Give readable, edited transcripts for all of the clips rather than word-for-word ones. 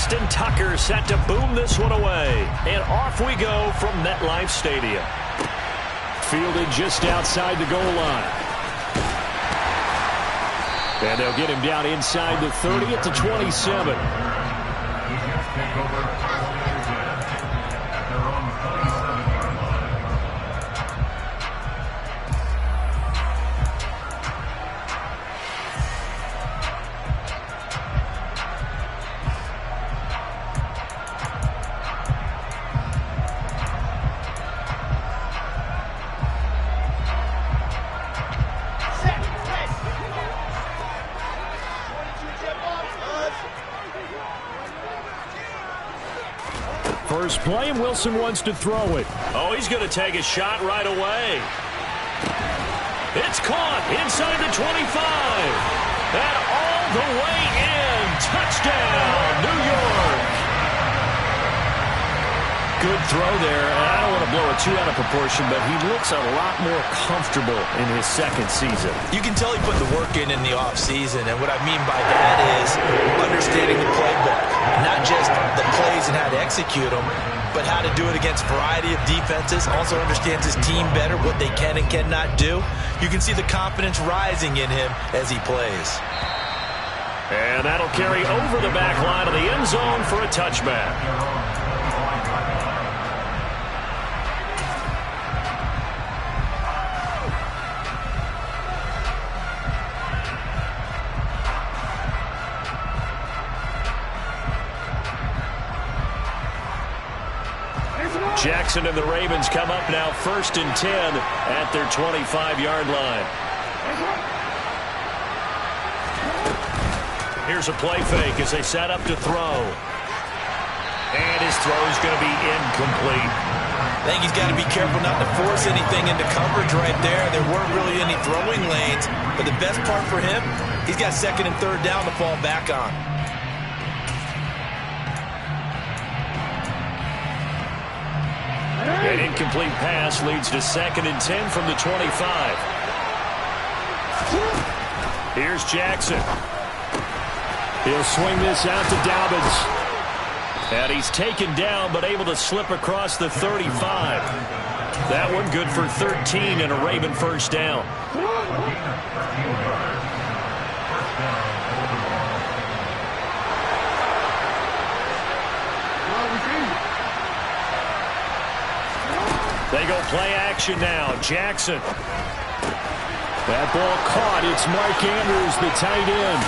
Justin Tucker set to boom this one away. And off we go from MetLife Stadium. Fielded just outside the goal line. And they'll get him down inside the 30 at the 27. First play, and Wilson wants to throw it. Oh, he's going to take a shot right away. It's caught inside the 25. And all the way in. Touchdown, New York. Good throw there. I don't want to blow it too out of proportion, but he looks a lot more comfortable in his second season. You can tell he put the work in the offseason, and what I mean by that is understanding the playbook. Not just the plays and how to execute them, but how to do it against a variety of defenses. Also understands his team better, what they can and cannot do. You can see the confidence rising in him as he plays. And that'll carry over the back line of the end zone for a touchback. Jackson and the Ravens come up now 1st and 10 at their 25-yard line. Here's a play fake as they set up to throw. And his throw is going to be incomplete. I think he's got to be careful not to force anything into coverage right there. There weren't really any throwing lanes, but the best part for him, he's got 2nd and 3rd down to fall back on. An incomplete pass leads to 2nd and 10 from the 25. Here's Jackson. He'll swing this out to Dobbins. And he's taken down but able to slip across the 35. That one good for 13 and a Raven first down. They go play action now. Jackson. That ball caught. It's Mark Andrews, the tight end.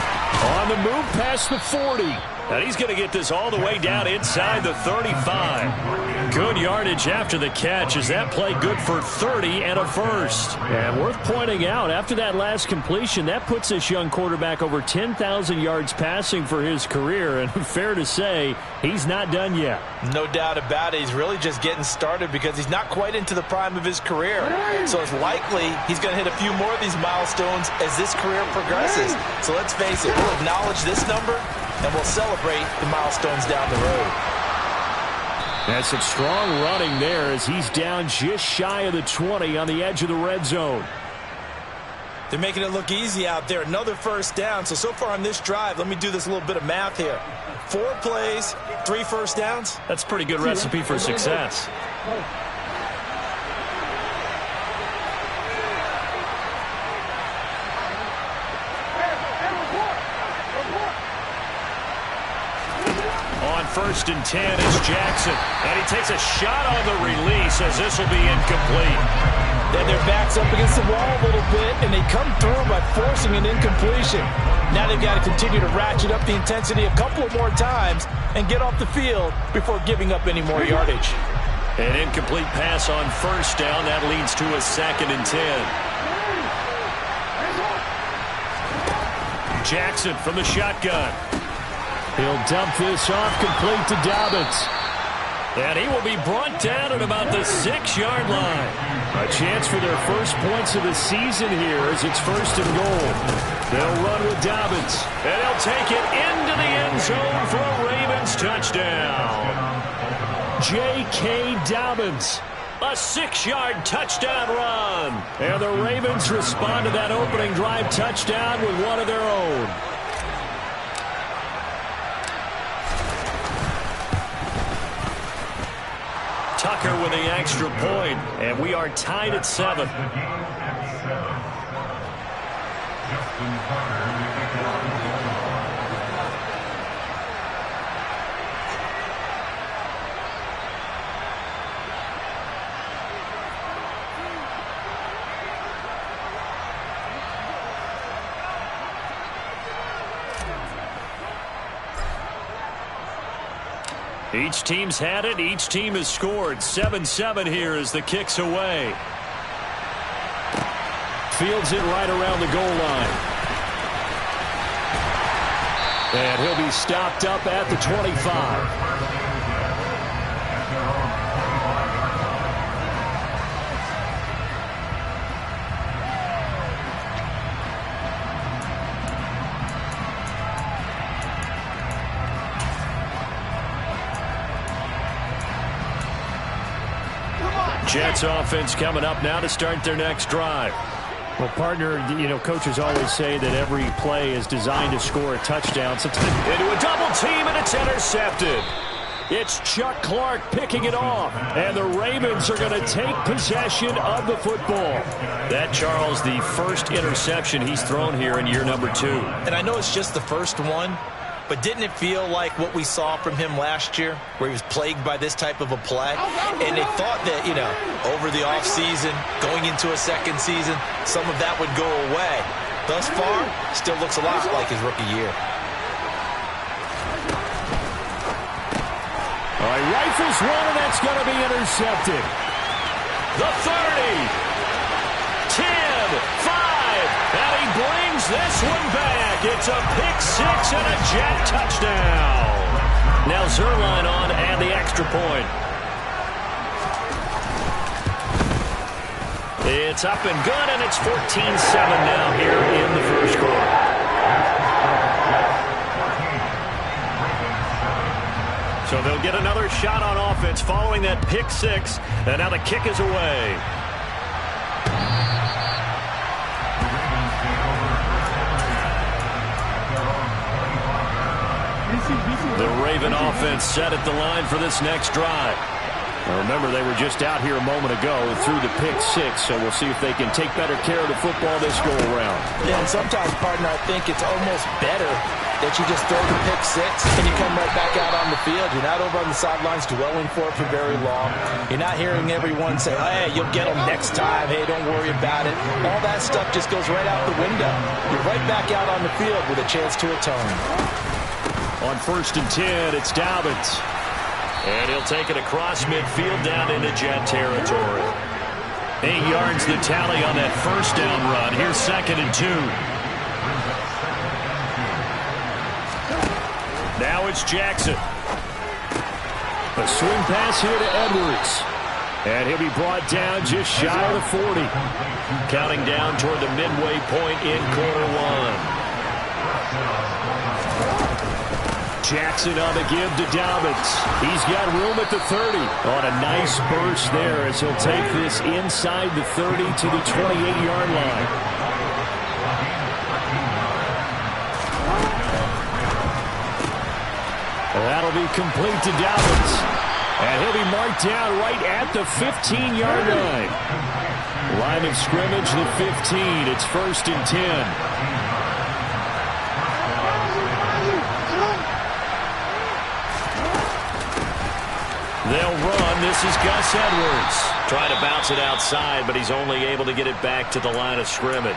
On the move past the 40. And he's going to get this all the way down inside the 35. Good yardage after the catch. Is that play good for 30 and a first? And worth pointing out, after that last completion, that puts this young quarterback over 10,000 yards passing for his career. And fair to say, he's not done yet. No doubt about it. He's really just getting started because he's not quite into the prime of his career. So it's likely he's going to hit a few more of these milestones as this career progresses. So let's face it, we'll acknowledge this number and we'll celebrate the milestones down the road. That's some strong running there as he's down just shy of the 20 on the edge of the red zone. They're making it look easy out there. Another first down. So far on this drive, let me do this little bit of math here. 4 plays, 3 first downs. That's a pretty good recipe for success. On 1st and 10 is Jackson. And he takes a shot on the release as this will be incomplete. Then their back's up against the wall a little bit, and they come through by forcing an incompletion. Now they've got to continue to ratchet up the intensity a couple of more times and get off the field before giving up any more yardage. An incomplete pass on 1st down. That leads to a 2nd and 10. Jackson from the shotgun. He'll dump this off complete to Dobbins. And he will be brought down at about the 6-yard line. A chance for their first points of the season here as it's 1st and goal. They'll run with Dobbins. And he'll take it into the end zone for a Ravens touchdown. J.K. Dobbins. A 6-yard touchdown run. And the Ravens respond to that opening drive touchdown with one of their own. Tucker with the extra point, and we are tied at 7. Each team's had it. Each team has scored. 7-7 here as the kick's away. Fields it right around the goal line. And he'll be stopped up at the 25. Jets offense coming up now to start their next drive. Well, partner, coaches always say that every play is designed to score a touchdown. Into a double team, and it's intercepted. It's Chuck Clark picking it off, and the Ravens are going to take possession of the football. That, Charles, the first interception he's thrown here in year number 2. And I know it's just the first one, but didn't it feel like what we saw from him last year, where he was plagued by this type of a play? And they thought that, over the offseason, going into a second season, some of that would go away. Thus far, still looks a lot like his rookie year. All right, rifles one, and that's going to be intercepted. The 30, 10, 5, and he brings this one back. It's a pick-6 and a Jet touchdown. Now Zerline on and the extra point. It's up and good, and it's 14-7 now here in the first quarter. So they'll get another shot on offense following that pick-6, and now the kick is away. The Raven offense set at the line for this next drive. Now remember, they were just out here a moment ago through the pick-6, so we'll see if they can take better care of the football this go-around. Yeah, and sometimes, partner, I think it's almost better that you just throw the pick-6 and you come right back out on the field. You're not over on the sidelines dwelling for it for very long. You're not hearing everyone say, hey, you'll get them next time. Hey, don't worry about it. All that stuff just goes right out the window. You're right back out on the field with a chance to atone. On 1st and 10, it's Dobbins. And he'll take it across midfield down into Jet territory. 8 yards the tally on that first down run. Here's 2nd and 2. Now it's Jackson. A swing pass here to Edwards. And he'll be brought down just shy of the 40. Counting down toward the midway point in quarter 1. Jackson on the give to Dobbins. He's got room at the 30. On a nice burst there as he'll take this inside the 30 to the 28-yard line. That'll be complete to Dobbins. And he'll be marked down right at the 15-yard line. Line of scrimmage, the 15. It's 1st and 10. They'll run. This is Gus Edwards. Trying to bounce it outside, but he's only able to get it back to the line of scrimmage.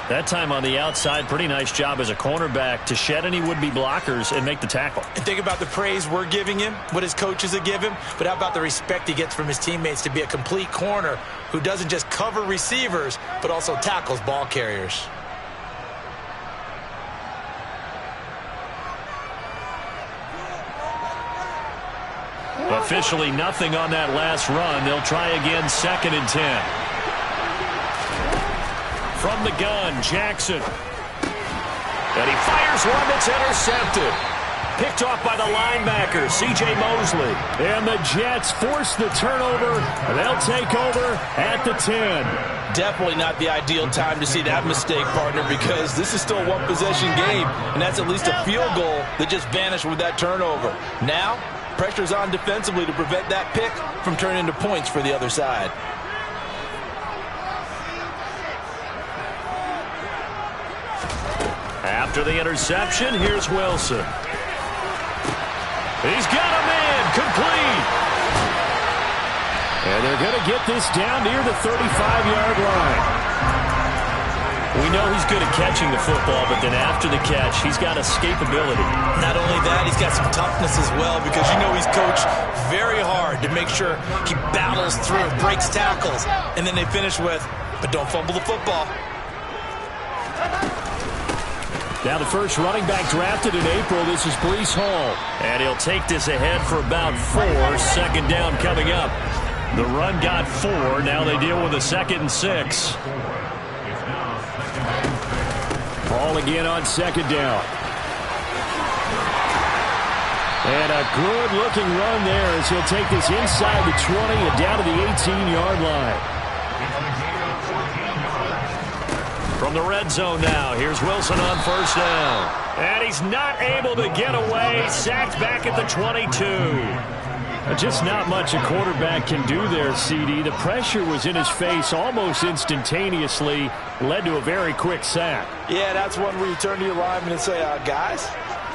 That time on the outside, pretty nice job as a cornerback to shed any would-be blockers and make the tackle. And think about the praise we're giving him, what his coaches have given him, but how about the respect he gets from his teammates to be a complete corner who doesn't just cover receivers, but also tackles ball carriers. Officially nothing on that last run. They'll try again, 2nd and 10. From the gun, Jackson. And he fires one that's intercepted. Picked off by the linebacker, C.J. Mosley. And the Jets force the turnover. They'll take over at the 10. Definitely not the ideal time to see that mistake, partner, because this is still a one-possession game, and that's at least a field goal that just vanished with that turnover. Now, pressure's on defensively to prevent that pick from turning into points for the other side. After the interception, here's Wilson. He's got a man, complete. And they're going to get this down near the 35-yard line. We know he's good at catching the football, but then after the catch, he's got escapability. Not only that, he's got some toughness as well, because you know he's coached very hard to make sure he battles through, breaks tackles, and then they finish with, but don't fumble the football. Now the first running back drafted in April, this is Breece Hall. And he'll take this ahead for about 4. Second down coming up. The run got 4. Now they deal with a 2nd and 6. Ball again on second down. And a good-looking run there as he'll take this inside the 20 and down to the 18-yard line. From the red zone now, here's Wilson on first down. And he's not able to get away. Sacked back at the 22. Just not much a quarterback can do there, CD. The pressure was in his face almost instantaneously, led to a very quick sack. Yeah, that's one where you turn to your lineman and say, guys,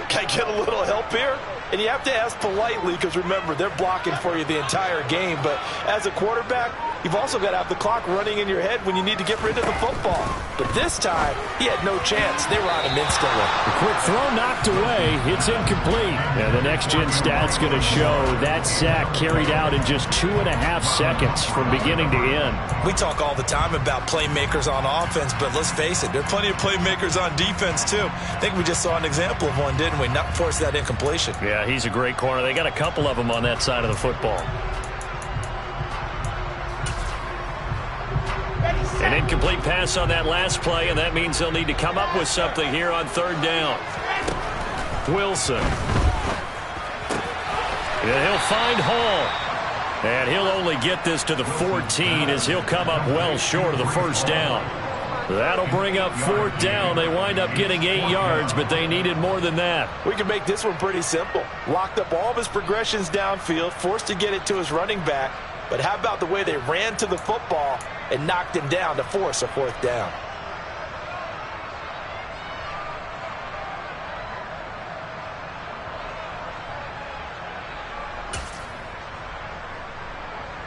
can I get a little help here? And you have to ask politely because, remember, they're blocking for you the entire game. But as a quarterback, you've also got to have the clock running in your head when you need to get rid of the football. But this time, he had no chance. They were on him instantly. A quick throw knocked away. It's incomplete. And the next-gen stat's going to show that sack carried out in just 2.5 seconds from beginning to end. We talk all the time about playmakers on offense, but let's face it, there are plenty of playmakers on defense, too. I think we just saw an example of one, didn't we? Not force that incompletion. Yeah, he's a great corner. They got a couple of them on that side of the football. An incomplete pass on that last play, and that means they'll need to come up with something here on third down. Wilson. And he'll find Hall. And he'll only get this to the 14 as he'll come up well short of the first down. That'll bring up fourth down. They wind up getting 8 yards, but they needed more than that. We can make this one pretty simple. Locked up all of his progressions downfield, forced to get it to his running back. But how about the way they ran to the football and knocked him down to force a fourth down?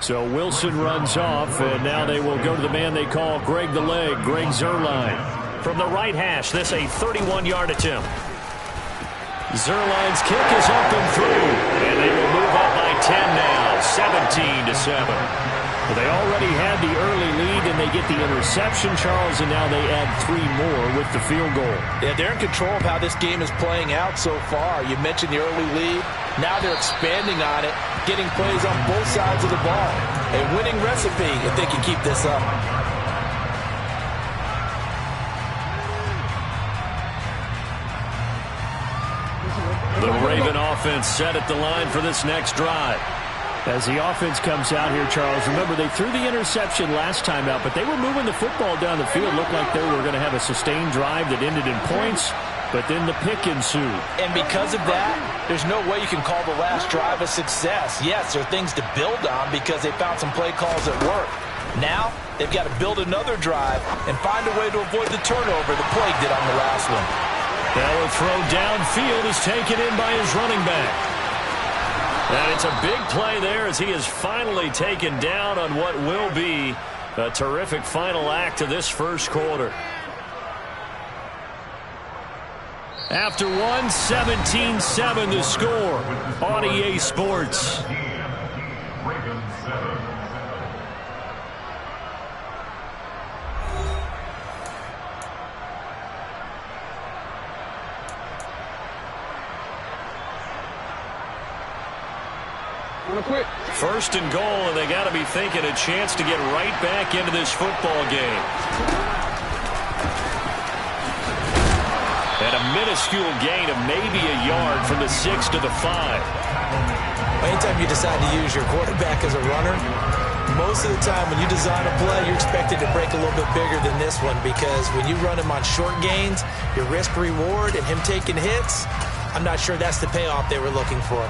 So Wilson runs off, and now they will go to the man they call Greg the Leg, Greg Zuerlein. From the right hash, this a 31-yard attempt. Zuerlein's kick is up and through, and they will move up by 10 now, 17-7. They already had the early lead, and they get the interception, Charles, and now they add 3 more with the field goal. Yeah, they're in control of how this game is playing out so far. You mentioned the early lead. Now they're expanding on it, getting plays on both sides of the ball. A winning recipe if they can keep this up. The Raven offense set at the line for this next drive. As the offense comes out here, Charles, remember they threw the interception last time out, but they were moving the football down the field. Looked like they were going to have a sustained drive that ended in points, but then the pick ensued. And because of that, there's no way you can call the last drive a success. Yes, there are things to build on because they found some play calls that work. Now, they've got to build another drive and find a way to avoid the turnover the Plague did on the last one. Now a throw downfield is taken in by his running back. And it's a big play there as he is finally taken down on what will be a terrific final act of this first quarter. After 17-7 the score on EA Sports. First and goal, and they got to be thinking a chance to get right back into this football game. And a minuscule gain of maybe a yard from the 6 to the 5. Anytime you decide to use your quarterback as a runner, most of the time when you design a play, you're expected to break a little bit bigger than this one, because when you run him on short gains, your risk-reward and him taking hits, I'm not sure that's the payoff they were looking for.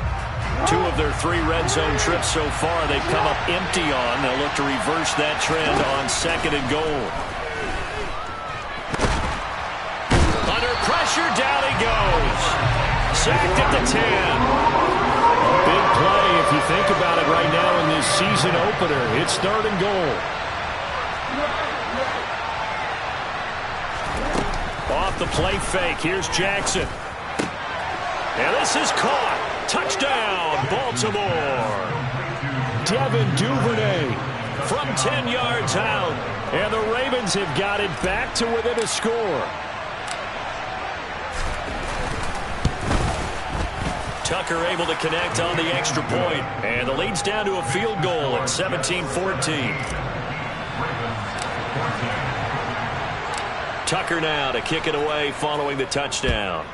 2 of their 3 red zone trips so far, they've come up empty on. They'll look to reverse that trend on 2nd and goal. Under pressure, down he goes. Sacked at the 10. A big play if you think about it right now in this season opener. It's 3rd and goal. Off the play fake. Here's Jackson. And this is caught. Touchdown, Baltimore. Devin Duvernay from 10 yards out. And the Ravens have got it back to within a score. Tucker able to connect on the extra point. And the lead's down to a field goal at 17-14. Tucker now to kick it away following the touchdown.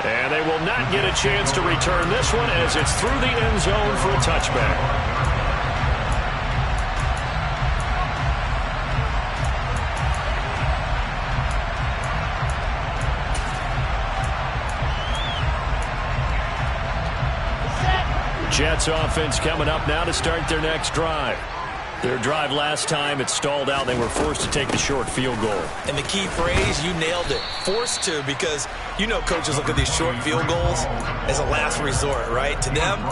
And they will not get a chance to return this one as it's through the end zone for a touchback. Jets offense coming up now to start their next drive. Their drive last time, it stalled out. They were forced to take the short field goal. And the key phrase, you nailed it. Forced to, because you know coaches look at these short field goals as a last resort, right? To them,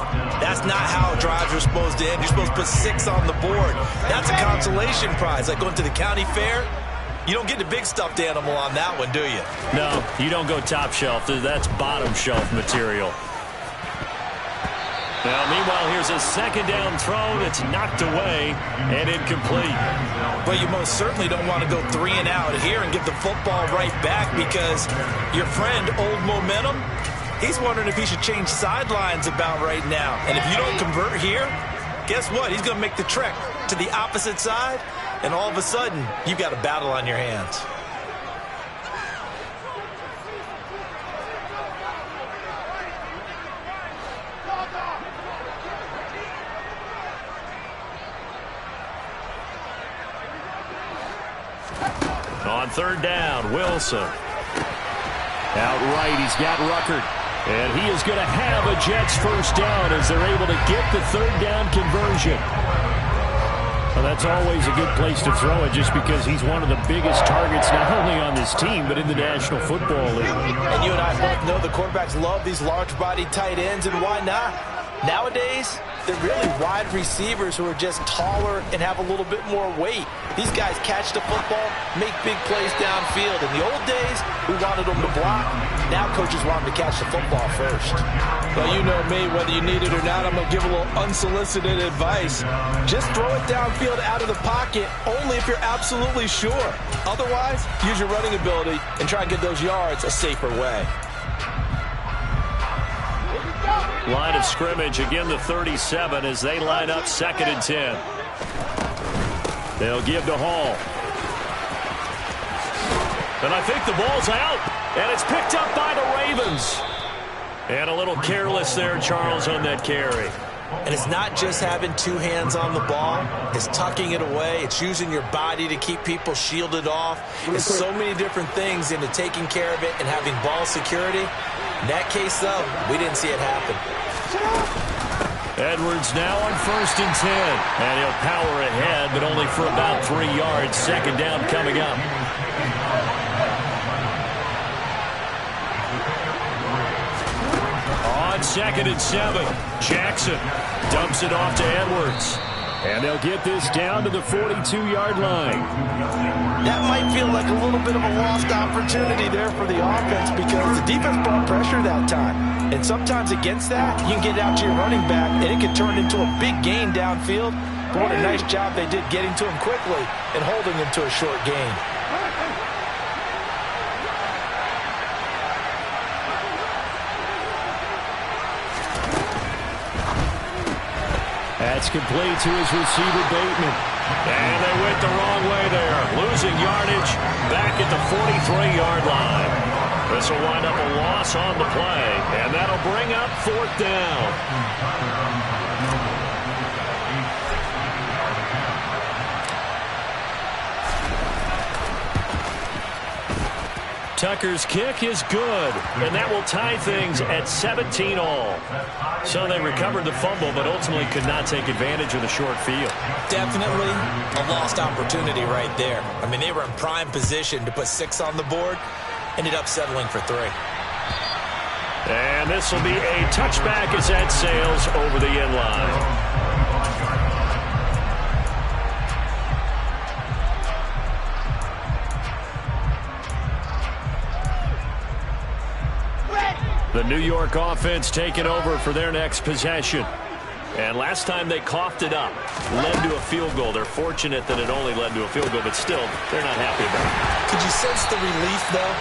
that's not how drives are supposed to end. You're supposed to put 6 on the board. That's a consolation prize. Like going to the county fair, you don't get the big stuffed animal on that one, do you? No, you don't go top shelf. That's bottom shelf material. Now, meanwhile, here's a 2nd down throw that's knocked away and incomplete. But you most certainly don't want to go 3 and out here and get the football right back, because your friend, Old Momentum, he's wondering if he should change sidelines about right now. And if you don't convert here, guess what? He's going to make the trek to the opposite side, and all of a sudden, you've got a battle on your hands. On 3rd down, Wilson. Outright, he's got Ruckert. And he is going to have a Jets first down as they're able to get the 3rd down conversion. Well, that's always a good place to throw it, just because he's one of the biggest targets not only on this team but in the National Football League. And you and I both know the quarterbacks love these large-bodied tight ends, and why not? Nowadays, they're really wide receivers who are just taller and have a little bit more weight. These guys catch the football, make big plays downfield. In the old days, we wanted them to block. Now coaches want them to catch the football first. Well, you know me, whether you need it or not, I'm going to give a little unsolicited advice. Just throw it downfield out of the pocket, only if you're absolutely sure. Otherwise, use your running ability and try and get those yards a safer way. Line of scrimmage, again the 37 as they line up 2nd and 10. They'll give to Hall. And I think the ball's out. And it's picked up by the Ravens. And a little careless there, Charles, on that carry. And it's not just having 2 hands on the ball. It's tucking it away. It's using your body to keep people shielded off. It's so many different things into taking care of it and having ball security. In that case, though, we didn't see it happen. Edwards now on 1st and 10. And he'll power ahead, but only for about 3 yards. 2nd down coming up. On 2nd and 7, Jackson dumps it off to Edwards. And they'll get this down to the 42-yard line. That might feel like a little bit of a lost opportunity there for the offense, because the defense brought pressure that time. And sometimes against that, you can get out to your running back, and it can turn into a big gain downfield. But what a nice job they did getting to him quickly and holding him to a short gain. That's complete to his receiver, Bateman. And they went the wrong way there. Losing yardage back at the 43-yard line. This will wind up a loss on the play. And that'll bring up 4th down. Tucker's kick is good, and that will tie things at 17-all. So they recovered the fumble, but ultimately could not take advantage of the short field. Definitely a lost opportunity right there. I mean, they were in prime position to put 6 on the board, ended up settling for 3. And this will be a touchback as that sails over the end line. The New York offense taking over for their next possession. And last time they coughed it up, led to a field goal. They're fortunate that it only led to a field goal, but still, they're not happy about it. Could you sense the relief, though,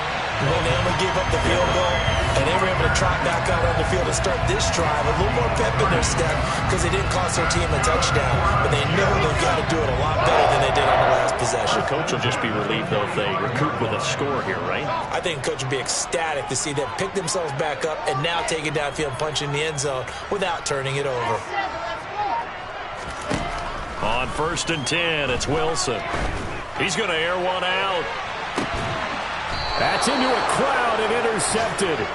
when they only gave up the field goal and they were able to trot back out on the field and start this drive? A little more pep in their step because they didn't cost their team a touchdown, but they know they've got to do it a lot better than they did on the last possession. The coach will just be relieved, though, if they recoup with a score here, right? I think the coach would be ecstatic to see them pick themselves back up and now take it downfield and punch in the end zone without turning it over. On 1st and 10, it's Wilson. He's going to air one out. That's into a crowd and intercepted.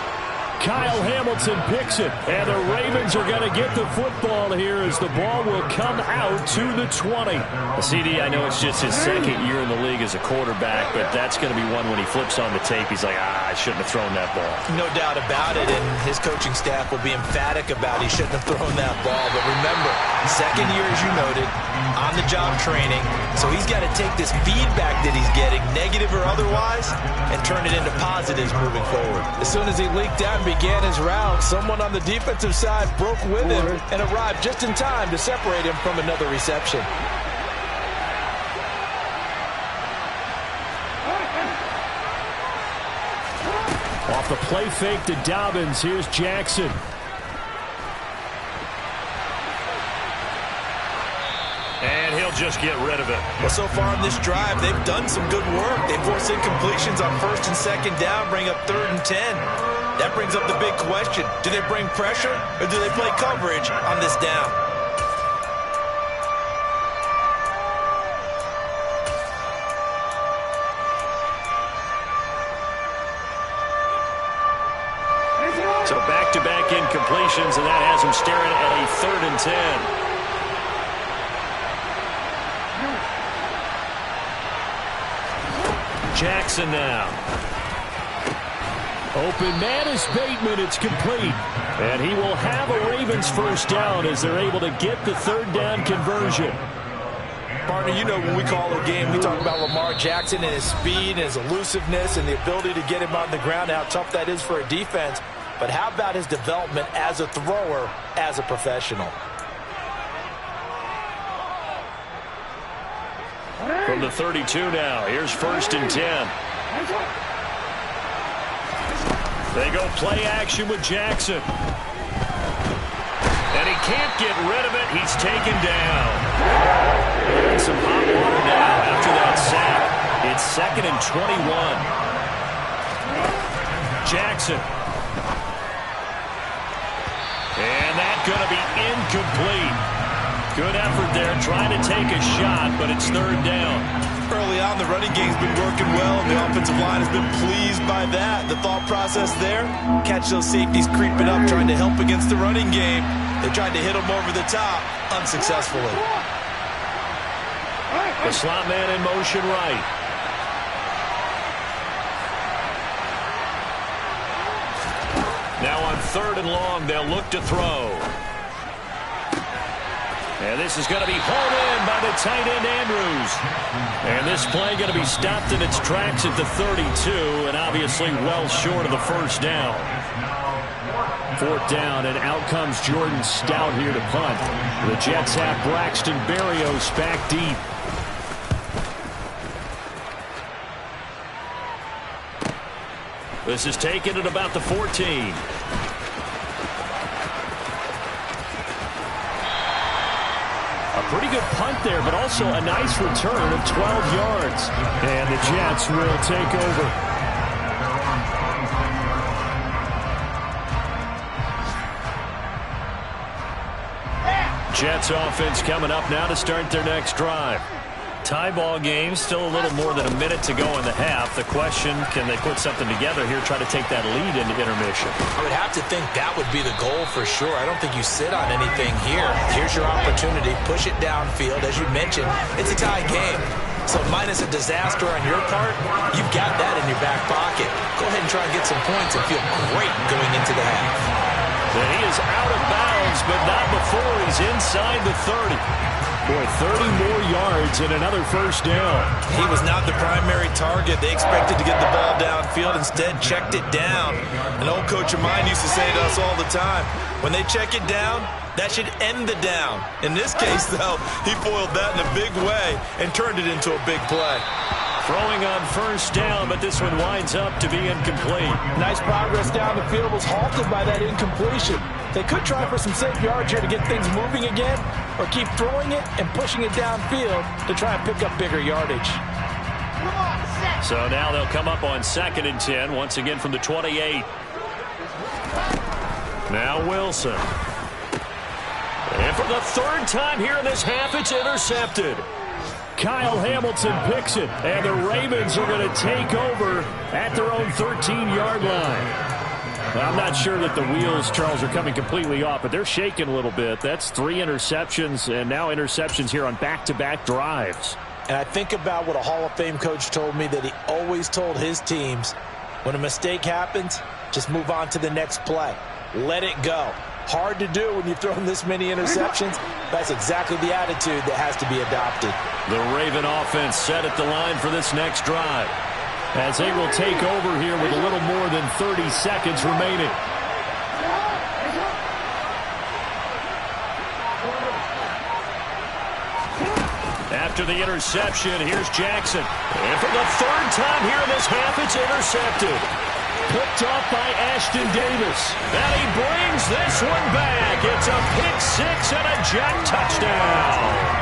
Kyle Hamilton picks it, and the Ravens are going to get the football here as the ball will come out to the 20. CD, I know it's just his second year in the league as a quarterback, but that's going to be one when he flips on the tape. He's like, I shouldn't have thrown that ball. No doubt about it, and his coaching staff will be emphatic about he shouldn't have thrown that ball. But remember, second year, as you noted, on-the-job training, so he's got to take this feedback that he's getting, negative or otherwise, and turn it into positives moving forward. As soon as he leaked out and began his route, someone on the defensive side broke with him and arrived just in time to separate him from another reception. Off the play fake to Dobbins, here's Jackson. And he'll just get rid of it. Well, so far in this drive, they've done some good work. They forced incompletions on 1st and 2nd down, bring up 3rd and 10. That brings up the big question. Do they bring pressure or do they play coverage on this down? So back-to-back incompletions, and that has him staring at a 3rd and 10. Jackson now. Open man is Bateman. It's complete. And he will have a Ravens first down as they're able to get the 3rd down conversion. Partner, you know when we call a game, we talk about Lamar Jackson and his speed and his elusiveness and the ability to get him on the ground, how tough that is for a defense. But how about his development as a thrower, as a professional? From the 32 now, here's 1st and 10. They go play action with Jackson. And he can't get rid of it. He's taken down. And some hot water now after that sack. It's 2nd and 21. Jackson. And that's going to be incomplete. Good effort there, trying to take a shot, but it's 3rd down. Early on, the running game's been working well, and the offensive line has been pleased by that. The thought process there, catch those safeties creeping up, trying to help against the running game. They tried to hit them over the top, unsuccessfully. The slot man in motion right. Now on 3rd and long, they'll look to throw. And this is going to be hauled in by the tight end, Andrews. And this play going to be stopped in its tracks at the 32, and obviously well short of the first down. 4th down, and out comes Jordan Stout here to punt. The Jets have Braxton Berrios back deep. This is taken at about the 14. A pretty good punt there, but also a nice return of 12 yards. And the Jets will take over. Jets offense coming up now to start their next drive. Tie ball game, still a little more than a minute to go in the half. The question, can they put something together here, try to take that lead into intermission? I would have to think that would be the goal for sure. I don't think you sit on anything here. Here's your opportunity. Push it downfield. As you mentioned, it's a tie game. So minus a disaster on your part, you've got that in your back pocket. Go ahead and try and get some points and feel great going into the half. And he is out of bounds, but not before he's inside the 30. Boy, 30 more yards and another first down. He was not the primary target. They expected to get the ball downfield. Instead, checked it down. An old coach of mine used to say to us all the time, when they check it down, that should end the down. In this case, though, he foiled that in a big way and turned it into a big play. Throwing on first down, but this one winds up to be incomplete. Nice progress down the field, was halted by that incompletion. They could try for some safe yards here to get things moving again, or keep throwing it and pushing it downfield to try and pick up bigger yardage. So now they'll come up on 2nd and 10, once again from the 28. Now Wilson. And for the 3rd time here in this half, it's intercepted. Kyle Hamilton picks it, and the Ravens are going to take over at their own 13-yard line. I'm not sure that the wheels, Charles, are coming completely off, but they're shaking a little bit. That's 3 interceptions, and now interceptions here on back-to-back drives. And I think about what a Hall of Fame coach told me, that he always told his teams, when a mistake happens, just move on to the next play. Let it go. Hard to do when you've thrown this many interceptions. That's exactly the attitude that has to be adopted. The Raven offense set at the line for this next drive, as they will take over here with a little more than 30 seconds remaining. After the interception, here's Jackson. And for the 3rd time here in this half, it's intercepted. Picked off by Ashton Davis. And he brings this one back. It's a pick-6 and a Jet touchdown.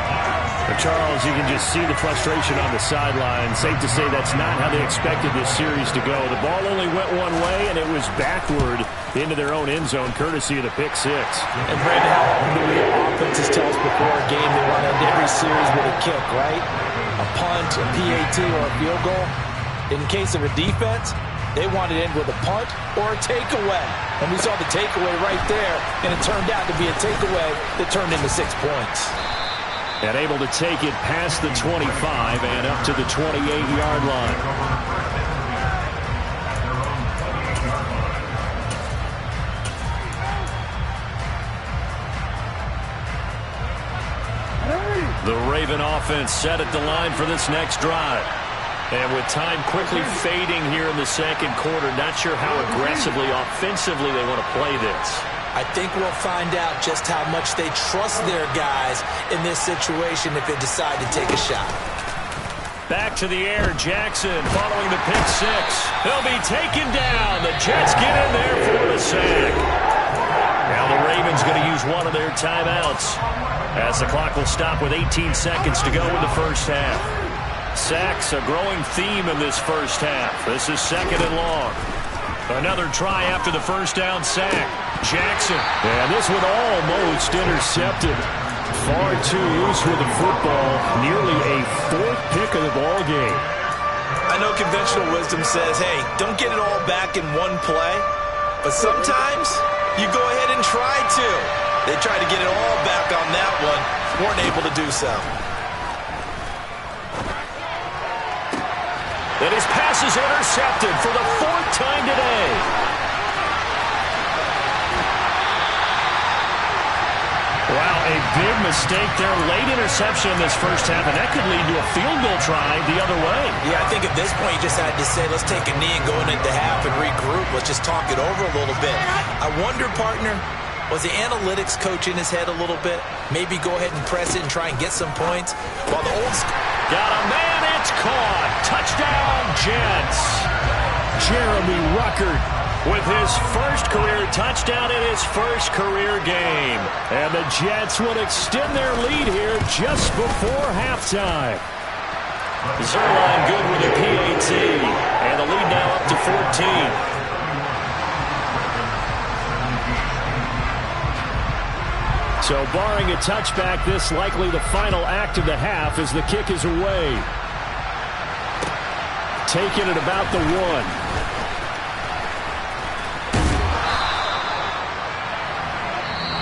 Charles, you can just see the frustration on the sideline. Safe to say that's not how they expected this series to go. The ball only went one way, and it was backward into their own end zone, courtesy of the pick-6. And Brandon, how often do we offenses tell us before a game they want to end every series with a kick, right? A punt, a PAT, or a field goal. In case of a defense, they want to end with a punt or a takeaway. And we saw the takeaway right there, and it turned out to be a takeaway that turned into 6 points. And able to take it past the 25 and up to the 28-yard line. The Raven offense set at the line for this next drive. And with time quickly fading here in the 2nd quarter, not sure how aggressively, offensively they want to play this. I think we'll find out just how much they trust their guys in this situation if they decide to take a shot. Back to the air, Jackson following the pick-6. He'll be taken down. The Jets get in there for the sack. Now the Ravens going to use one of their timeouts, as the clock will stop with 18 seconds to go in the first half. Sacks a growing theme in this first half. This is 2nd and long. Another try after the first down sack. Jackson. And this one almost intercepted. Far too loose with the football. Nearly a 4th pick of the ball game. I know conventional wisdom says, hey, don't get it all back in one play. But sometimes you go ahead and try to. They tried to get it all back on that one. Weren't able to do so. And his pass is intercepted for the 4th time today. Wow, a big mistake there. Late interception in this first half, and that could lead to a field goal try the other way. Yeah, I think at this point you just had to say, let's take a knee and go into half and regroup. Let's just talk it over a little bit. I wonder, partner, was the analytics coach in his head a little bit? Maybe go ahead and press it and try and get some points? While the old... Got a man, it's caught. Touchdown, Jets. Jeremy Ruckert with his first career touchdown in his first career game. And the Jets will extend their lead here just before halftime. Zerline good with a PAT. And the lead now up to 14. So barring a touchback, this likely the final act of the half as the kick is away. Taken at about the 1.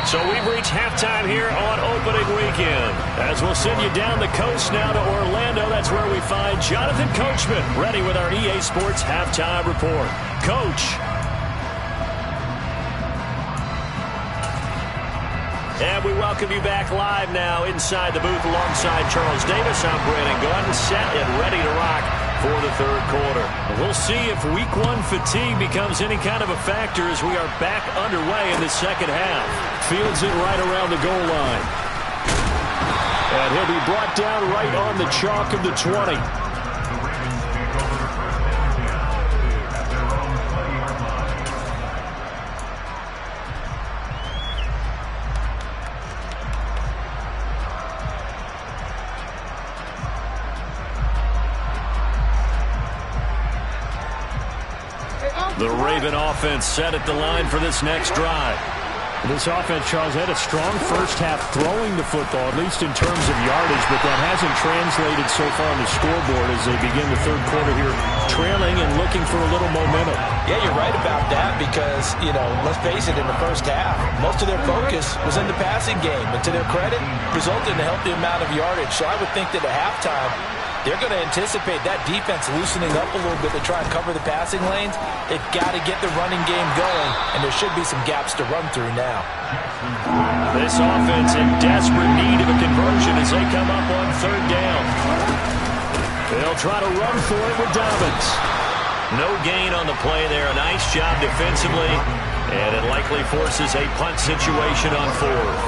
So we've reached halftime here on opening weekend. As we'll send you down the coast now to Orlando, that's where we find Jonathan Coachman ready with our EA Sports Halftime Report. Coach. And we welcome you back live now inside the booth alongside Charles Davis. I'm Brandon Gordon, set and ready to rock for the third quarter. We'll see if week 1 fatigue becomes any kind of a factor as we are back underway in the second half. Fields it right around the goal line. And he'll be brought down right on the chalk of the 20. The Raven offense set at the line for this next drive. This offense, Charles, had a strong first half throwing the football, at least in terms of yardage, but that hasn't translated so far on the scoreboard as they begin the third quarter here, trailing and looking for a little momentum. Yeah, you're right about that because, let's face it, in the first half, most of their focus was in the passing game. And to their credit, resulted in a healthy amount of yardage. So I would think that at halftime, they're going to anticipate that defense loosening up a little bit to try and cover the passing lanes. They've got to get the running game going, and there should be some gaps to run through now. This offense in desperate need of a conversion as they come up on third down. They'll try to run for it with Dobbins. No gain on the play there. A nice job defensively, and it likely forces a punt situation on fourth.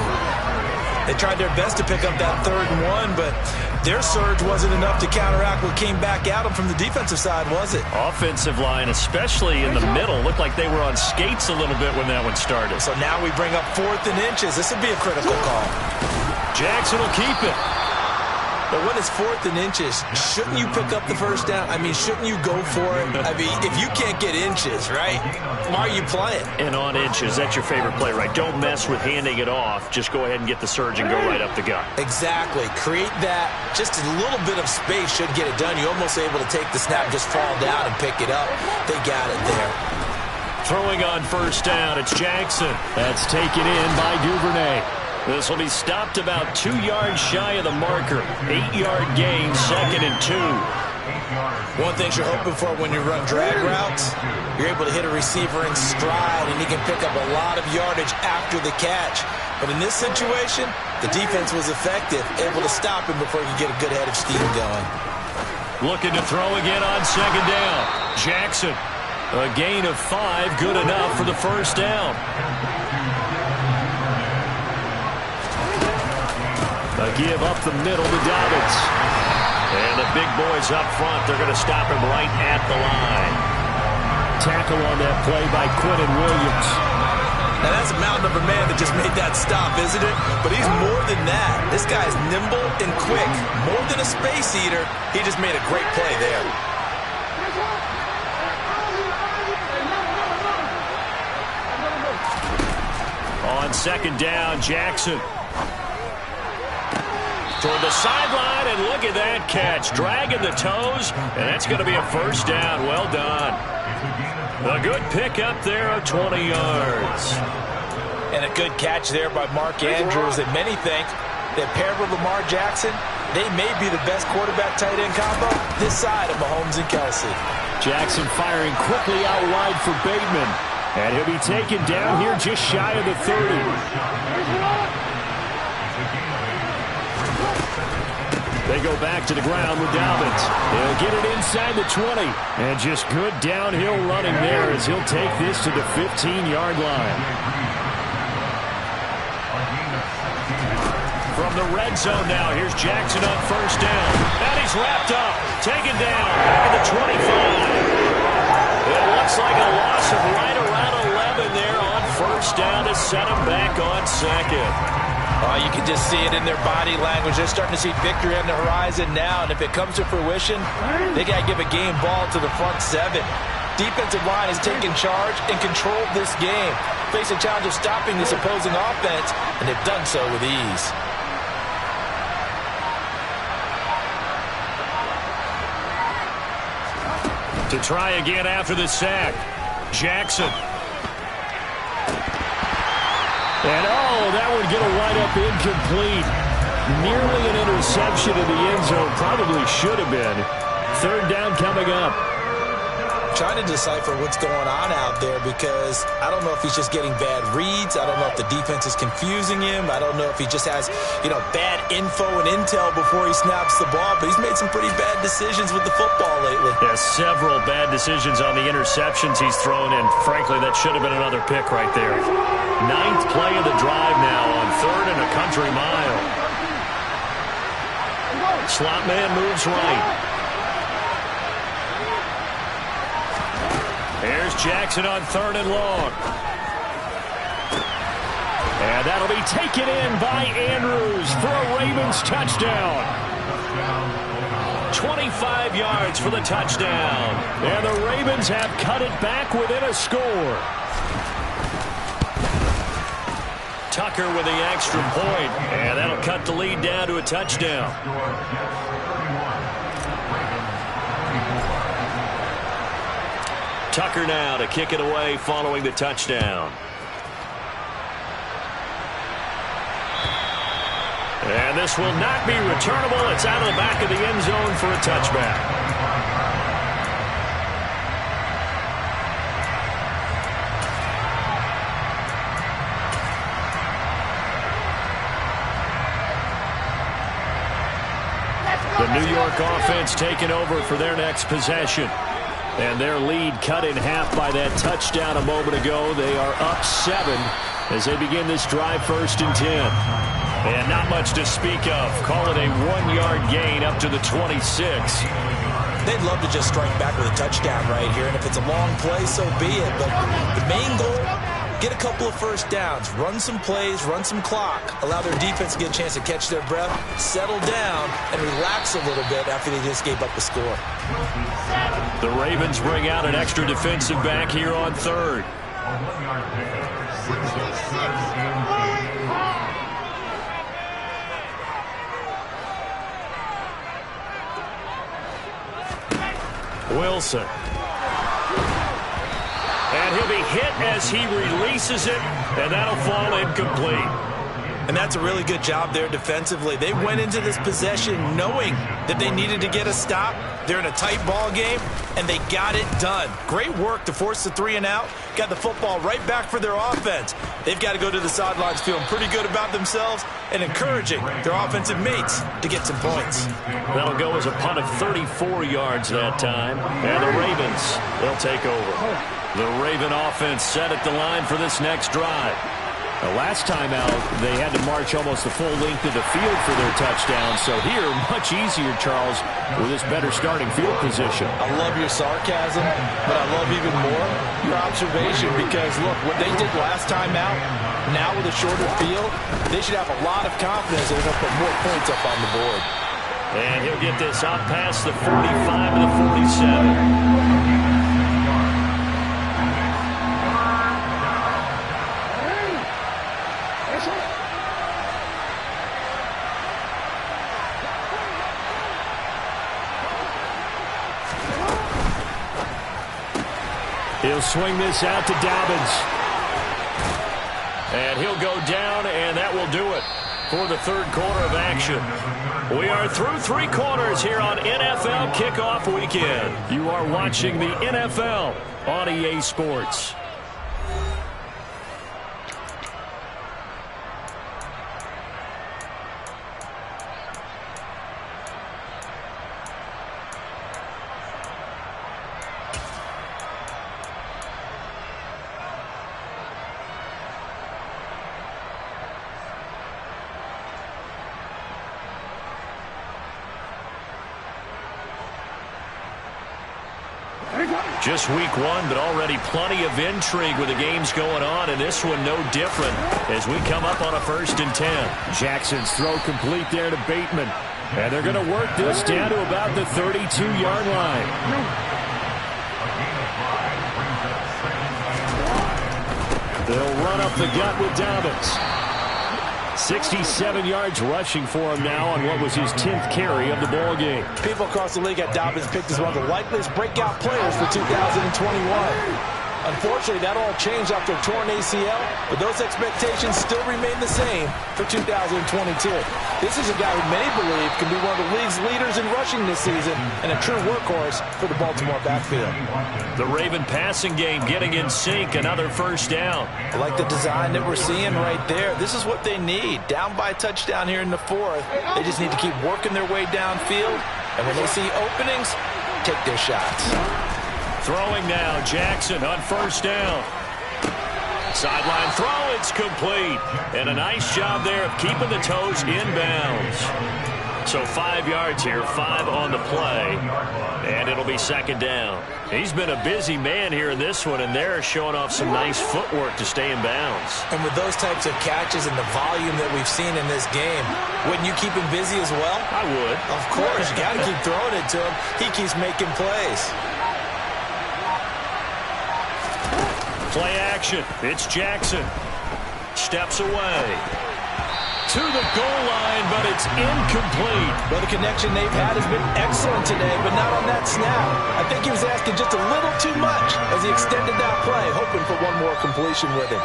They tried their best to pick up that 3rd and 1, but their surge wasn't enough to counteract what came back at them from the defensive side, was it? Offensive line, especially in the middle, looked like they were on skates a little bit when that one started. So now we bring up 4th and inches. This would be a critical call. Jackson will keep it. But when it's 4th and inches, shouldn't you pick up the first down? I mean, shouldn't you go for it? I mean, if you can't get inches, right, why are you playing? And on inches, that's your favorite play, right? Don't mess with handing it off. Just go ahead and get the surge and go right up the gut. Exactly. Create that. Just a little bit of space should get it done. You're almost able to take the snap, just fall down and pick it up. They got it there. Throwing on first down, it's Jackson. That's taken in by Duvernay. This will be stopped about 2 yards shy of the marker. 8-yard gain, 2nd and 2. One thing you're hoping for when you run drag routes, you're able to hit a receiver in stride, and he can pick up a lot of yardage after the catch. But in this situation, the defense was effective, able to stop him before he could get a good head of steam going. Looking to throw again on 2nd down. Jackson, a gain of 5, good enough for the first down. A give up the middle to Dobbins. And the big boys up front, they're going to stop him right at the line. Tackle on that play by Quinton Williams. Now that's a mountain of a man that just made that stop, isn't it? But he's more than that. This guy's nimble and quick. More than a space eater, he just made a great play there. On 2nd down, Jackson. Toward the sideline, and look at that catch. Dragging the toes, and that's going to be a first down. Well done. A good pick up there of 20 yards. And a good catch there by Mark Andrews. And many think that paired with Lamar Jackson, they may be the best quarterback-tight end combo this side of Mahomes and Kelsey. Jackson firing quickly out wide for Bateman. And he'll be taken down here just shy of the 30. They go back to the ground with Dobbins. He'll get it inside the 20. And just good downhill running there as he'll take this to the 15-yard line. From the red zone now, here's Jackson on first down. And he's wrapped up, taken down at the 25. It looks like a loss of right around 11 there on first down to set him back on 2nd. Oh, you can just see it in their body language. They're starting to see victory on the horizon now, and if it comes to fruition, they got to give a game ball to the front 7. defensive line has taken charge and controlled this game. Face a challenge of stopping this opposing offense, and they've done so with ease. To try again after the sack, Jackson. And that would get a wide-up incomplete. Nearly an interception in the end zone. Probably should have been. Third down coming up. Trying to decipher what's going on out there because I don't know if he's just getting bad reads. I don't know if the defense is confusing him. I don't know if he just has, bad info and intel before he snaps the ball. But he's made some pretty bad decisions with the football lately. Yeah, several bad decisions on the interceptions he's thrown, and frankly, that should have been another pick right there. 9th play of the drive now on 3rd and a country mile. Slot man moves right. Here's Jackson on 3rd and long. And that'll be taken in by Andrews for a Ravens touchdown. 25 yards for the touchdown. And the Ravens have cut it back within a score. Tucker with the extra point. And that'll cut the lead down to a touchdown. Tucker now to kick it away following the touchdown. And this will not be returnable. It's out of the back of the end zone for a touchback. The New York offense taking over for their next possession. And their lead cut in half by that touchdown a moment ago. They are up 7 as they begin this drive 1st and 10. And not much to speak of. Call it a 1-yard gain up to the 26. They'd love to just strike back with a touchdown right here. And if it's a long play, so be it. But the main goal, get a couple of first downs. Run some plays, run some clock. Allow their defense to get a chance to catch their breath, settle down, and relax a little bit after they just gave up the score. The Ravens bring out an extra defensive back here on 3rd. Wilson. And he'll be hit as he releases it, and that'll fall incomplete. And that's a really good job there defensively. They went into this possession knowing that they needed to get a stop. They're in a tight ball game, and they got it done. Great work to force the 3 and out. Got the football right back for their offense. They've got to go to the sidelines feeling pretty good about themselves and encouraging their offensive mates to get some points. That'll go as a punt of 34 yards that time. And the Ravens, they'll take over. The Raven offense set at the line for this next drive. The last time out, they had to march almost the full length of the field for their touchdown. So here, much easier, Charles, with this better starting field position. I love your sarcasm, but I love even more your observation because, look, what they did last time out, now with a shorter field, they should have a lot of confidence they're going to put more points up on the board. And he'll get this out past the 45 and the 47. He'll swing this out to Dobbins. And he'll go down, and that will do it for the 3rd quarter of action. We are through 3 quarters here on NFL Kickoff Weekend. You are watching the NFL on EA Sports. Just week 1, but already plenty of intrigue with the games going on, and this one no different as we come up on a 1st and 10. Jackson's throw complete there to Bateman. And they're going to work this down to about the 32-yard line. run up the gut with Dobbins. 67 yards rushing for him now on what was his 10th carry of the ball game. People across the league had Dobbins picked as one of the likeliest breakout players for 2021. Unfortunately, that all changed after a torn ACL, but those expectations still remain the same for 2022. This is a guy who many believe can be one of the league's leaders in rushing this season and a true workhorse for the Baltimore backfield. The Raven passing game getting in sync, another first down. I like the design that we're seeing right there. This is what they need. Down by a touchdown here in the fourth. They just need to keep working their way downfield, and when they see openings, take their shots. Throwing now, Jackson on first down. Sideline throw, it's complete. And a nice job there of keeping the toes inbounds. So 5 yards here, 5 on the play. And it'll be second down. He's been a busy man here in this one, and they're showing off some nice footwork to stay in bounds. And with those types of catches and the volume that we've seen in this game, wouldn't you keep him busy as well? I would. Of course, you got to keep throwing it to him. He keeps making plays. Play action. It's Jackson. Steps away. To the goal line, but it's incomplete. Well, the connection they've had has been excellent today, but not on that snap. I think he was asking just a little too much as he extended that play, hoping for one more completion with him.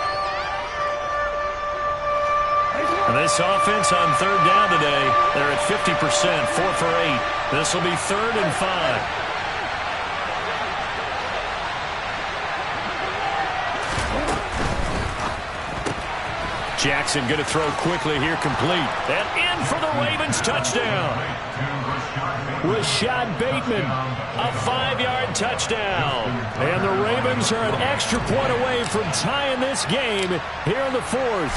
And this offense on third down today, they're at 50%, 4 for 8. This will be 3rd and 5. Jackson going to throw quickly here, complete. And in for the Ravens touchdown. Rashad Bateman, a 5-yard touchdown. And the Ravens are an extra point away from tying this game here in the 4th.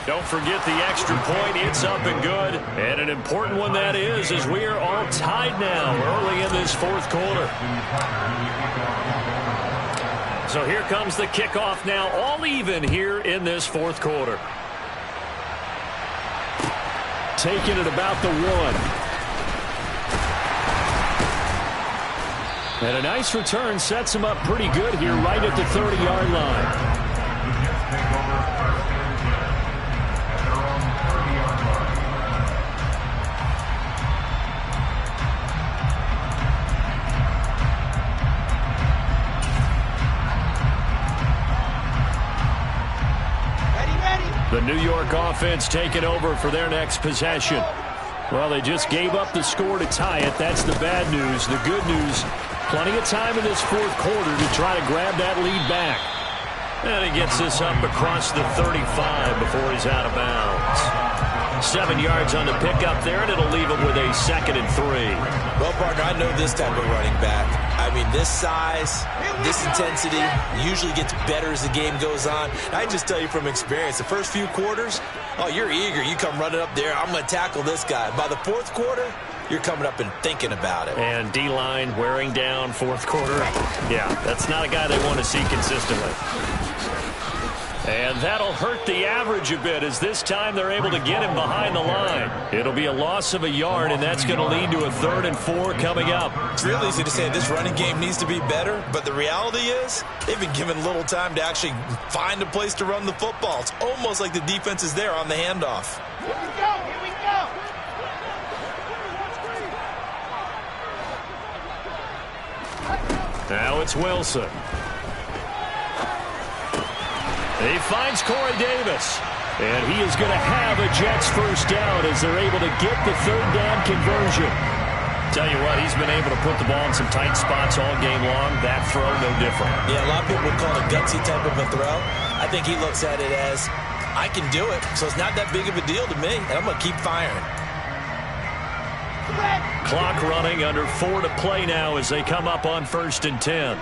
Don't forget the extra point. It's up and good. And an important one that is, as we are all tied now early in this 4th quarter. So here comes the kickoff now, all even here in this 4th quarter. Taking it about the 1. And a nice return sets him up pretty good here right at the 30-yard line. The New York offense taking over for their next possession. Well, they just gave up the score to tie it. That's the bad news. The good news, plenty of time in this 4th quarter to try to grab that lead back. And he gets this up across the 35 before he's out of bounds. 7 yards on the pickup there, and it'll leave him with a 2nd and 3. Well, partner, I know this type of running back. I mean, this size, this intensity usually gets better as the game goes on. I just tell you from experience, the first few quarters, oh, you're eager. You come running up there, I'm going to tackle this guy. By the 4th quarter, you're coming up and thinking about it. And D-line wearing down 4th quarter. Yeah, that's not a guy they want to see consistently. And that'll hurt the average a bit as this time they're able to get him behind the line. It'll be a loss of a yard, and that's going to lead to a 3rd and 4 coming up. It's real easy to say this running game needs to be better, but the reality is they've been given little time to actually find a place to run the football. It's almost like the defense is there on the handoff. Here we go, here we go. Now it's Wilson. He finds Corey Davis. And he is going to have a Jets first down as they're able to get the 3rd down conversion. Tell you what, he's been able to put the ball in some tight spots all game long. That throw, no different. Yeah, a lot of people would call it a gutsy type of a throw. I think he looks at it as, I can do it, so it's not that big of a deal to me, and I'm going to keep firing. Clock running, under 4 to play now as they come up on 1st and 10.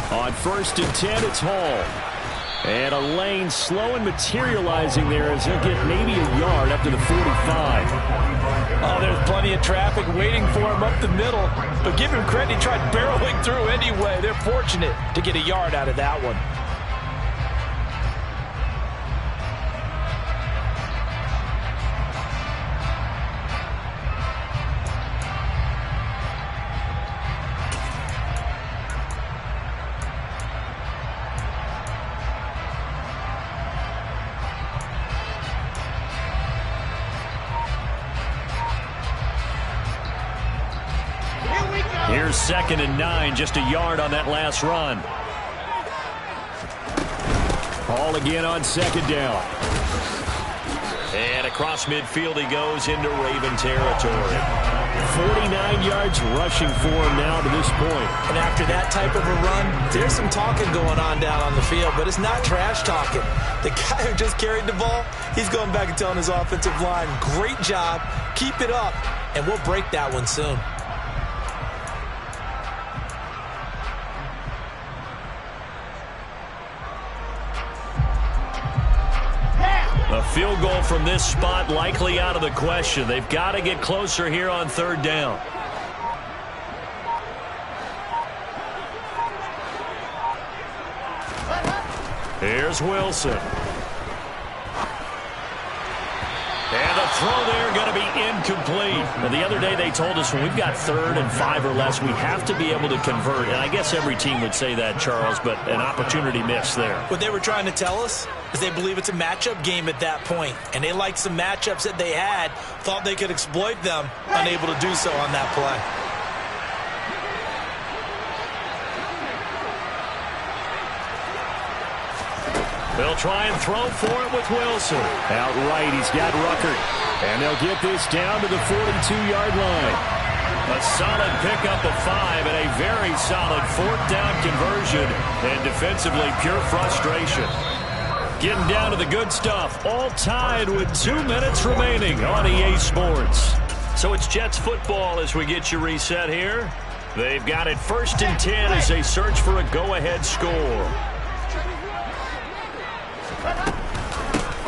On 1st and 10, it's Hall. And a lane slow and materializing there as he'll get maybe a yard up to the 45. Oh, there's plenty of traffic waiting for him up the middle. But give him credit, he tried barreling through anyway. They're fortunate to get a yard out of that one. Here's 2nd and 9, just a yard on that last run. Ball again on 2nd down. And across midfield he goes into Raven territory. 49 yards rushing for him now to this point. And after that type of a run, there's some talking going on down on the field, but it's not trash talking. The guy who just carried the ball, he's going back and telling his offensive line, great job, keep it up, and we'll break that one soon. A field goal from this spot likely out of the question. They've got to get closer here on 3rd down. Here's Wilson. And the throw there going to be incomplete. Now, the other day they told us when we've got 3rd and 5 or less, we have to be able to convert. And I guess every team would say that, Charles, but an opportunity missed there. What they were trying to tell us is they believe it's a matchup game at that point. And they liked some matchups that they had, thought they could exploit them, unable to do so on that play. They'll try and throw for it with Wilson. Out right, he's got Ruckert. And they'll get this down to the 42-yard line. A solid pickup of 5 and a very solid 4th down conversion. And defensively, pure frustration. Getting down to the good stuff. All tied with 2 minutes remaining on EA Sports. So it's Jets football as we get you reset here. They've got it 1st and 10 as they search for a go-ahead score.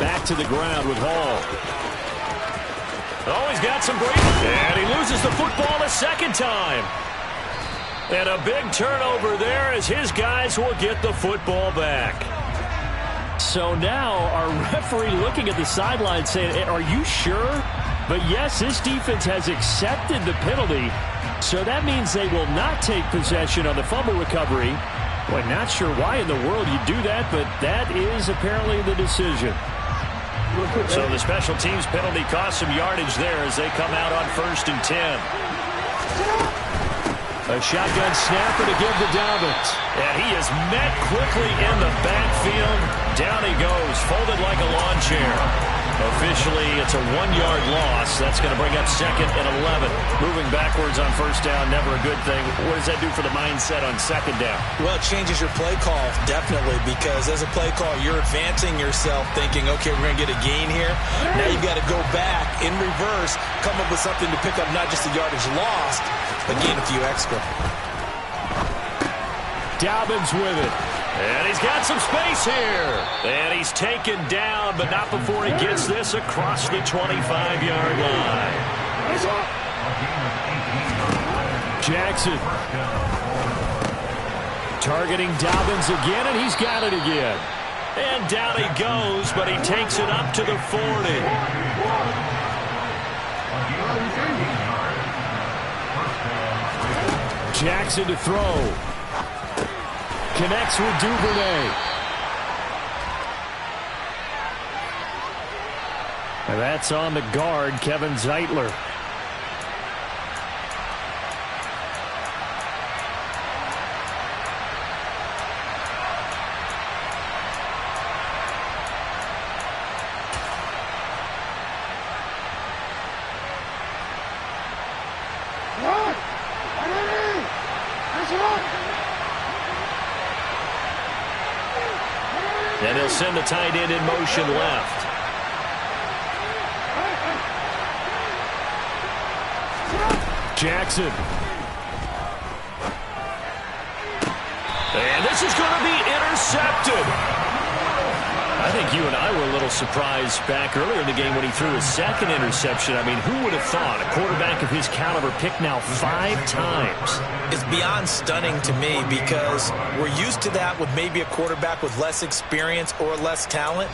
Back to the ground with Hall. Oh, he's got some great... And he loses the football a 2nd time. And a big turnover there as his guys will get the football back. So now our referee looking at the sideline saying, are you sure? But yes, this defense has accepted the penalty. So that means they will not take possession on the fumble recovery. Boy, not sure why in the world you do that, but that is apparently the decision. So the special teams penalty cost some yardage there as they come out on 1st and 10. A shotgun snapper to give to Dobbins. And he is met quickly in the backfield. Down he goes, folded like a lawn chair. Officially, it's a 1-yard loss. That's going to bring up 2nd and 11. Moving backwards on 1st down, never a good thing. What does that do for the mindset on 2nd down? Well, it changes your play call, definitely, because as a play call, you're advancing yourself thinking, okay, we're going to get a gain here. Now you've got to go back in reverse, come up with something to pick up not just the yardage lost, but gain a few extra. Dobbins with it. And he's got some space here. And he's taken down, but not before he gets this across the 25-yard line. Jackson. Targeting Dobbins again, and he's got it again. And down he goes, but he takes it up to the 40. Jackson to throw. Connects with Duvernay. And that's on the guard, Kevin Zeitler. And he'll send the tight end in motion left. Jackson. And this is going to be intercepted. I think you and I were a little surprised back earlier in the game when he threw his 2nd interception. I mean, who would have thought a quarterback of his caliber picked now 5 times? It's beyond stunning to me because we're used to that with maybe a quarterback with less experience or less talent.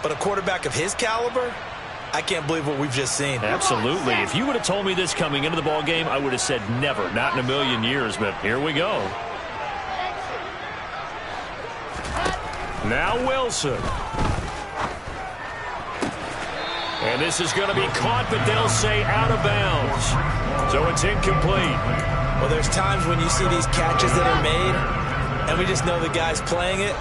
But a quarterback of his caliber, I can't believe what we've just seen. Absolutely. If you would have told me this coming into the ball game, I would have said never, not in a million years. But here we go. Now Wilson. And this is going to be caught, but they'll say out of bounds. So it's incomplete. Well, there's times when you see these catches that are made, and we just know the guys playing it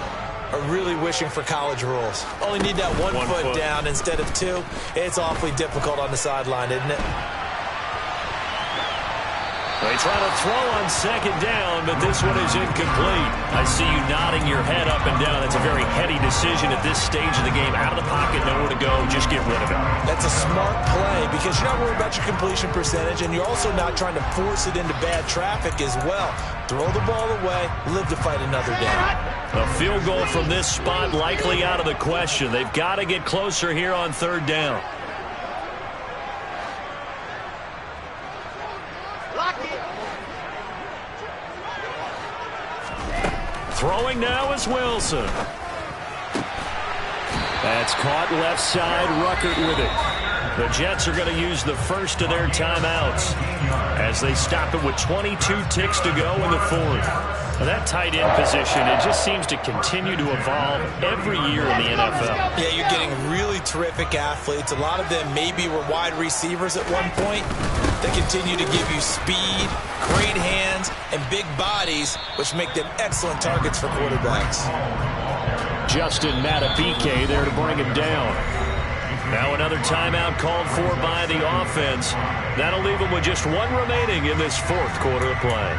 are really wishing for college rules. Only need that one foot down instead of two. It's awfully difficult on the sideline, isn't it? They try to throw on second down, but this one is incomplete. I see you nodding your head up and down. That's a very heady decision at this stage of the game. Out of the pocket, nowhere to go, just get rid of it. That's a smart play because you're not worried about your completion percentage, and you're also not trying to force it into bad traffic as well. Throw the ball away, live to fight another down. A field goal from this spot likely out of the question. They've got to get closer here on third down. Throwing now is Wilson. That's caught left side. Ruckert with it. The Jets are going to use the first of their timeouts as they stop it with 22 ticks to go in the fourth. Now that tight end position, it just seems to continue to evolve every year in the NFL. Yeah, you're getting really terrific athletes. A lot of them maybe were wide receivers at one point. They continue to give you speed, great hands, and big bodies, which make them excellent targets for quarterbacks. Justin Matabike there to bring him down. Now another timeout called for by the offense. That'll leave them with just one remaining in this fourth quarter of play.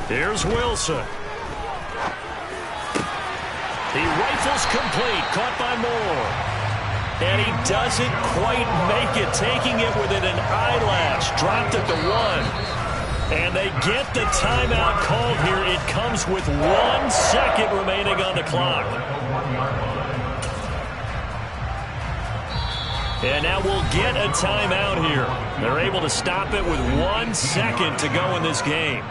Here's Wilson. He rifles complete, caught by Moore. And he doesn't quite make it, taking it within an eyelash. Dropped at the 1. And they get the timeout called here. It comes with 1 second remaining on the clock. And now we'll get a timeout here. They're able to stop it with 1 second to go in this game.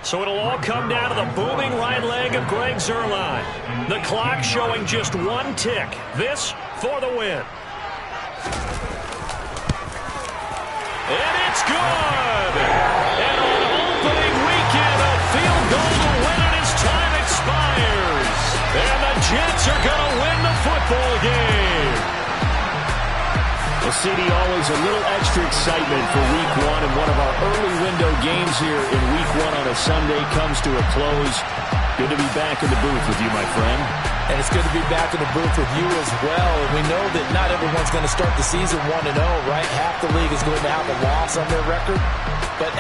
So it'll all come down to the booming right leg of Greg Zuerlein. The clock showing just 1 tick. This for the win. And it's good! And on opening weekend, a field goal to win it as time expires. And the Jets are going to win the football game. Well, CD, always a little extra excitement for Week 1, and one of our early window games here in Week 1 on a Sunday comes to a close. Good to be back in the booth with you, my friend. And it's good to be back in the booth with you as well. And we know that not everyone's going to start the season 1-0, right? Half the league is going to have a loss on their record. But